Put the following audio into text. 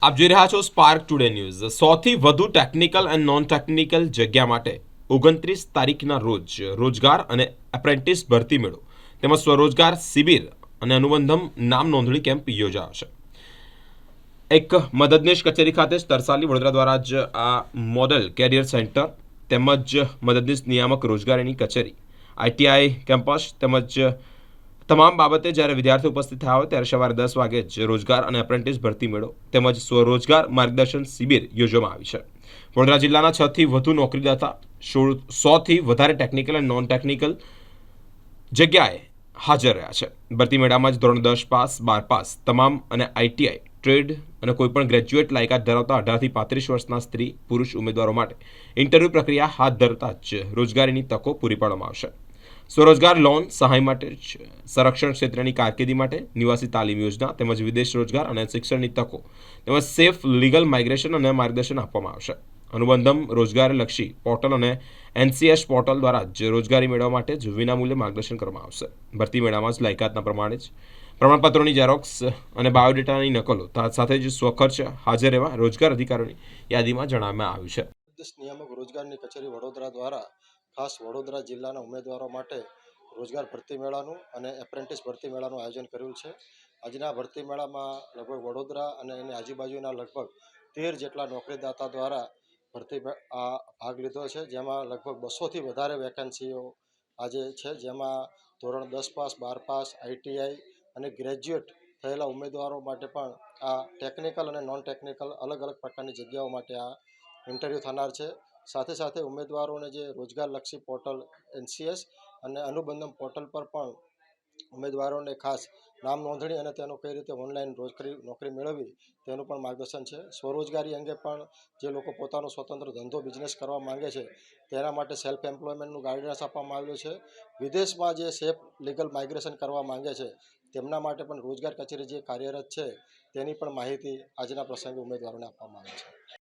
આપ જોઈ રહ્યા છો સ્પાર્ક ટુડે ન્યૂઝ। સૌથી વધુ ટેકનિકલ એન્ડ નોન ટેકનિકલ જગ્યા માટે 29 તારીખના રોજ રોજગાર અને એપ્રેન્ટિસ ભરતી મેળો તેમજ સ્વરોજગાર શિબિર અને અનુબંધમ નામ નોંધણી કેમ્પ યોજાશે। એક મદદનીશ કચેરી ખાતે તરસાલી વડોદરા દ્વારા જ આ મોડેલ કેરિયર સેન્ટર તેમજ મદદનીશ નિયામક રોજગારીની કચેરી આઈટીઆઈ કેમ્પસ તેમજ તમામ બાબતે જ્યારે વિદ્યાર્થીઓ ઉપસ્થિત થયા હોય ત્યારે સવારે 10 વાગે જ રોજગાર અને એપ્રેન્ટિસ ભરતી મેળો તેમજ સ્વરોજગાર માર્ગદર્શન શિબિર યોજવામાં આવી છે। વડોદરા જિલ્લાના 6 થી વધુ નોકરીદાતા 100 થી વધારે ટેકનિકલ અને નોન ટેકનિકલ જગ્યાએ હાજર રહ્યા છે। ભરતી મેળામાં જ ધોરણ 10 પાસ 12 પાસ તમામ અને આઈટીઆઈ ટ્રેડ અને કોઈપણ ગ્રેજ્યુએટ લાયકાત ધરાવતા 18 થી 35 વર્ષના સ્ત્રી પુરુષ ઉમેદવારો માટે ઇન્ટરવ્યૂ પ્રક્રિયા હાથ ધરતા જ રોજગારીની તકો પૂરી પાડવામાં આવશે। સ્વરોજગાર લોન સહાય માટે સંરક્ષણ ક્ષેત્રની કારકિર્દી માટે નિવાસી તાલીમ યોજના તેમજ વિદેશ રોજગાર અને શિક્ષણની તકો તેમજ સેફ લીગલ માઇગ્રેશન અને માર્ગદર્શન આપવામાં આવશે। અનુબંધમ રોજગારલક્ષી પોર્ટલ અને એનસીએસ પોર્ટલ દ્વારા જ રોજગારી મેળવવા માટે જ વિનામૂલ્યે માર્ગદર્શન કરવામાં આવશે। ભરતી મેળામાં જ લાયકાતના પ્રમાણે જ પ્રમાણપત્રોની ઝેરોક્સ અને બાયોડેટાની નકલો સાથે જ સ્વખર્ચ હાજર રહેવા રોજગાર અધિકારીઓની યાદીમાં જણાવવામાં આવ્યું છે। નિયામક રોજગારની કચેરી વડોદરા દ્વારા ખાસ વડોદરા જિલ્લાના ઉમેદવારો માટે રોજગાર ભરતી મેળાનું અને એપ્રેન્ટિસ ભરતી મેળાનું આયોજન કર્યું છે। આજના ભરતી મેળામાં લગભગ વડોદરા અને એની આજુબાજુના લગભગ 13 જેટલા નોકરીદાતા દ્વારા ભરતી ભાગ લીધો છે, જેમાં લગભગ 200થી વધારે વેકેન્સીઓ આજે છે, જેમાં ધોરણ 10 પાસ 12 પાસ આઈટીઆઈ અને ગ્રેજ્યુએટ થયેલા ઉમેદવારો માટે પણ આ ટેકનિકલ અને નોન ટેકનિકલ અલગ અલગ પ્રકારની જગ્યાઓ માટે આ ઇન્ટરવ્યૂ થનાર છે। સાથે સાથે ઉમેદવારોને જે રોજગારલક્ષી પોર્ટલ એનસીએસ અને અનુબંધમ પોર્ટલ પર પણ ઉમેદવારોને ખાસ નામ નોંધણી અને તેનો કઈ રીતે ઓનલાઈન નોકરી મેળવવી તેનું પણ માર્ગદર્શન છે। સ્વરોજગારી અંગે પણ જે લોકો પોતાનો સ્વતંત્ર ધંધો બિઝનેસ કરવા માંગે છે તેના માટે સેલ્ફ એમ્પ્લોયમેન્ટનું ગાઈડન્સ આપવામાં આવ્યું છે। વિદેશમાં જે સેફ લીગલ માઇગ્રેશન કરવા માંગે છે તેમના માટે પણ રોજગાર કચેરી જે કાર્યરત છે તેની પણ માહિતી આજના પ્રસંગે ઉમેદવારોને આપવામાં આવી છે।